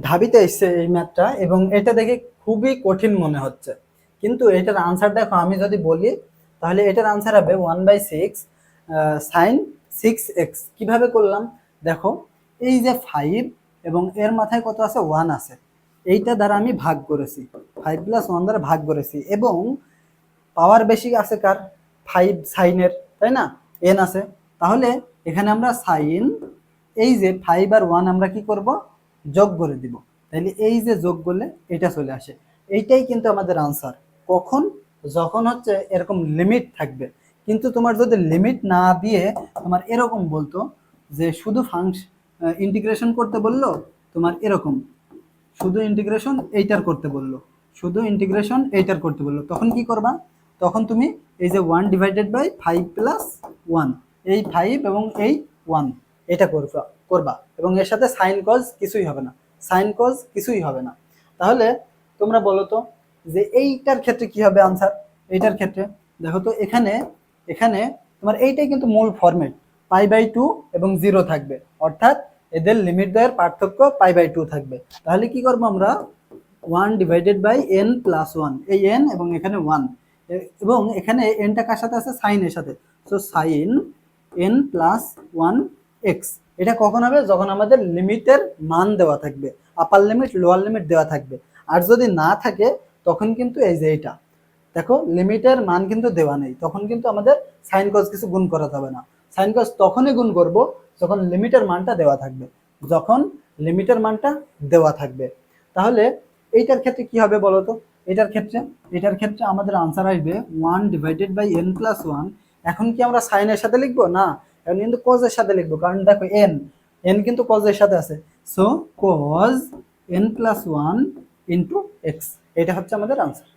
ঢাবিতে এসছে এই ম্যাথটা, এবং এটা দেখে খুবই কঠিন মনে হচ্ছে, কিন্তু এটার আনসার দেখো, আমি যদি বলি তাহলে এটার আনসার হবে 1/6 সাইন 6x। কিভাবে করলাম দেখো, এই যে 5 এবং এর মাথায় কত আছে, 1 আছে, এইটা দ্বারা আমি ভাগ করেছি, 5 + 1 দ্বারা ভাগ করেছি, এবং পাওয়ার বেশি আছে কার, 5 সাইনের, তাই না, এন আছে। তাহলে এখানে আমরা সাইন, এই যে 5 আর 1 আমরা কি করব, যোগ করে দিব। তাহলে এই যে যোগ করলে এটা চলে আসে, এইটাই কিন্তু আমাদের আনসার। কখন, যখন হচ্ছে এরকম লিমিট থাকবে। কিন্তু তোমার যদি লিমিট না দিয়ে তোমার এরকম বলতো যে শুধু ইন্টিগ্রেশন করতে বললো, তোমার এরকম শুধু ইন্টিগ্রেশন এইটার করতে বললো, শুধু ইন্টিগ্রেশন এইটার করতে বললো, তখন কি করবা, তখন তুমি এই যে 1/5 + 1, এই 5 এবং এই 1 এটা করবা, এবং এর সাথে সাইন কজ কিছুই হবে না, সাইন কজ কিছুই হবে না। তাহলে তোমরা বলো তো যে এইটার ক্ষেত্রে কি হবে আনসার। এইটার ক্ষেত্রে দেখো তো, এখানে এখানে তোমার এইটাই কিন্তু মূল ফরম্যাট, π/2 এবং 0 থাকবে, অর্থাৎ এদের লিমিট দ্বয়ের পার্থক্য π/2 থাকবে। তাহলে কি করবো আমরা, 1/n+1, এই n এবং এখানে 1, এবং এখানে nটা কার সাথে আছে, সাইনের সাথে, সো সাইন n+1x। এটা কখন হবে, যখন আমাদের লিমিটের মান দেওয়া থাকবে, আপার লিমিট লোয়ার লিমিট দেওয়া থাকবে। আর যদি না থাকে তখন কিন্তু এই যে এটা দেখো, লিমিটের মান কিন্তু দেওয়া নেই, তখন কিন্তু আমাদের সাইন কস কিছু গুণ করা যাবে না। সাইন কস তখনই গুণ করব যখন লিমিটের মানটা দেওয়া থাকবে, যখন লিমিটের মানটা দেওয়া থাকবে। তাহলে এইটার ক্ষেত্রে কি হবে বলো তো, এটার ক্ষেত্রে আমাদের আনসার আসবে 1/n+1। এখন কি আমরা সাইনের সাথে লিখবো না, এখন কিন্তু কজের সাথে লিখবো, কারণ দেখো এন এন কিন্তু কজের সাথে আছে, সো কজ n+1 * x, এটা হচ্ছে আমাদের আনসার।